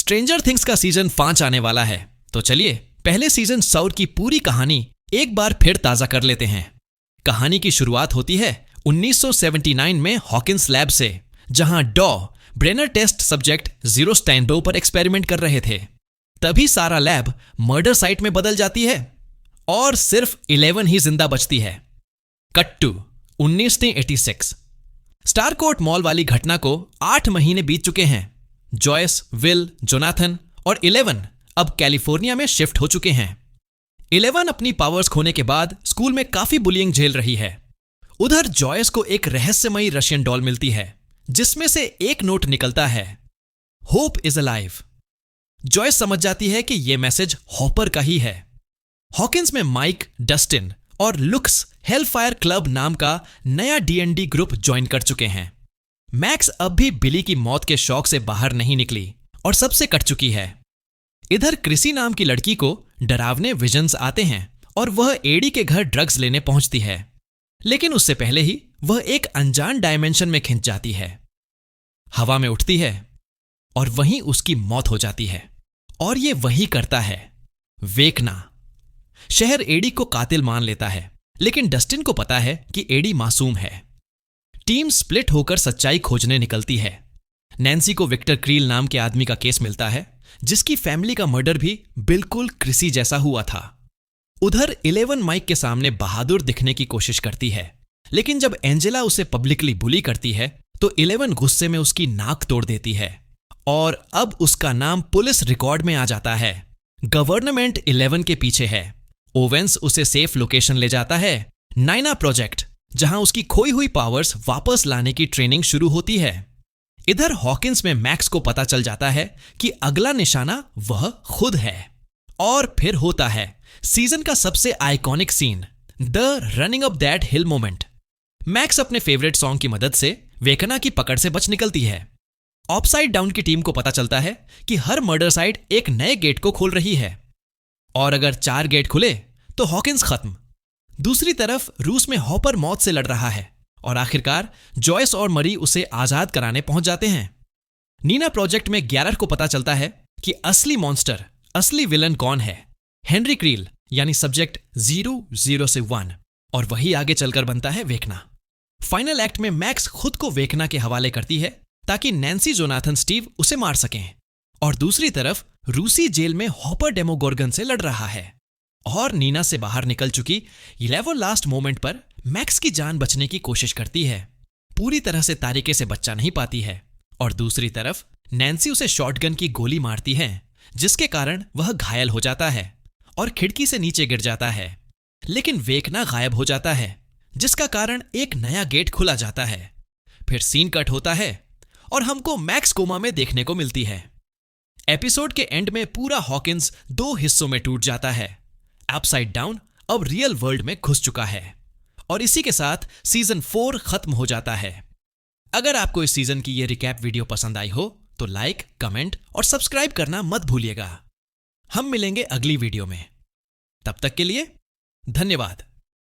Stranger things का season 5 आने वाला है, तो चलिए पहले सीजन सौर की पूरी कहानी एक बार फिर ताजा कर लेते हैं। कहानी की शुरुआत होती है 1979 में हॉकिंस लैब से, जहां डॉ ब्रेनर टेस्ट सब्जेक्ट जीरो स्टैनबो पर एक्सपेरिमेंट कर रहे थे। तभी सारा लैब मर्डर साइट में बदल जाती है और सिर्फ 11 ही जिंदा बचती है। Cut to 1986। स्टारकोर्ट मॉल वाली घटना को 8 महीने बीत चुके हैं। जॉयस, विल, जोनाथन और 11 अब कैलिफोर्निया में शिफ्ट हो चुके हैं। 11 अपनी पावर्स खोने के बाद स्कूल में काफी बुलिंग झेल रही है। उधर जॉयस को एक रहस्यमयी रशियन डॉल मिलती है, जिसमें से एक नोट निकलता है, होप इज अलाइव। जॉयस समझ जाती है कि यह मैसेज हॉपर का ही है। हॉकिंस में माइक, डस्टिन और लुक्स हेलफायर क्लब नाम का नया D&D ग्रुप ज्वाइन कर चुके हैं। मैक्स अब भी बिली की मौत के शौक से बाहर नहीं निकली और सबसे कट चुकी है। इधर क्रिसी नाम की लड़की को डरावने विजन्स आते हैं और वह एडी के घर ड्रग्स लेने पहुंचती है, लेकिन उससे पहले ही वह एक अनजान डायमेंशन में खिंच जाती है, हवा में उठती है और वहीं उसकी मौत हो जाती है। और ये वही करता है वेकना। शहर एडी को कातिल मान लेता है, लेकिन डस्टिन को पता है कि एडी मासूम है। टीम स्प्लिट होकर सच्चाई खोजने निकलती है। नैन्सी को विक्टर क्रील नाम के आदमी का केस मिलता है, जिसकी फैमिली का मर्डर भी बिल्कुल क्रिसी जैसा हुआ था। उधर 11 माइक के सामने बहादुर दिखने की कोशिश करती है, लेकिन जब एंजेला उसे पब्लिकली बुली करती है तो 11 गुस्से में उसकी नाक तोड़ देती है और अब उसका नाम पुलिस रिकॉर्ड में आ जाता है। गवर्नमेंट 11 के पीछे है। ओवेंस उसे सेफ लोकेशन ले जाता है, नाइना प्रोजेक्ट, जहां उसकी खोई हुई पावर्स वापस लाने की ट्रेनिंग शुरू होती है। इधर हॉकिंस में मैक्स को पता चल जाता है कि अगला निशाना वह खुद है। और फिर होता है सीजन का सबसे iconic scene, the running up that hill moment. Max अपने फेवरेट सॉन्ग की मदद से वेकना की पकड़ से बच निकलती है। अपसाइड डाउन की टीम को पता चलता है कि हर मर्डर साइट एक नए गेट को खोल रही है और अगर 4 गेट खुले तो हॉकिंस खत्म। दूसरी तरफ रूस में हॉपर मौत से लड़ रहा है और आखिरकार जॉयस और मरी उसे आजाद कराने पहुंच जाते हैं। नीना प्रोजेक्ट में 11 को पता चलता है कि असली मॉन्स्टर, असली विलन कौन है, हेनरी क्रील यानी सब्जेक्ट 0 से 1, और वही आगे चलकर बनता है वेकना। फाइनल एक्ट में मैक्स खुद को वेकना के हवाले करती है ताकि नैन्सी, जोनाथन, स्टीव उसे मार सकें, और दूसरी तरफ रूसी जेल में हॉपर डेमोगोर्गन से लड़ रहा है। और नीना से बाहर निकल चुकी 11 लास्ट मोमेंट पर मैक्स की जान बचने की कोशिश करती है। पूरी तरह से तारीके से बचा नहीं पाती है और दूसरी तरफ नैन्सी उसे शॉटगन की गोली मारती है, जिसके कारण वह घायल हो जाता है और खिड़की से नीचे गिर जाता है। लेकिन वेकना गायब हो जाता है, जिसका कारण एक नया गेट खुला जाता है। फिर सीन कट होता है और हमको मैक्स कोमा में देखने को मिलती है। एपिसोड के एंड में पूरा हॉकिंस 2 हिस्सों में टूट जाता है। अपसाइड डाउन अब रियल वर्ल्ड में घुस चुका है और इसी के साथ सीजन 4 खत्म हो जाता है। अगर आपको इस सीजन की ये रिकैप वीडियो पसंद आई हो तो लाइक, कमेंट और सब्सक्राइब करना मत भूलिएगा। हम मिलेंगे अगली वीडियो में। तब तक के लिए धन्यवाद।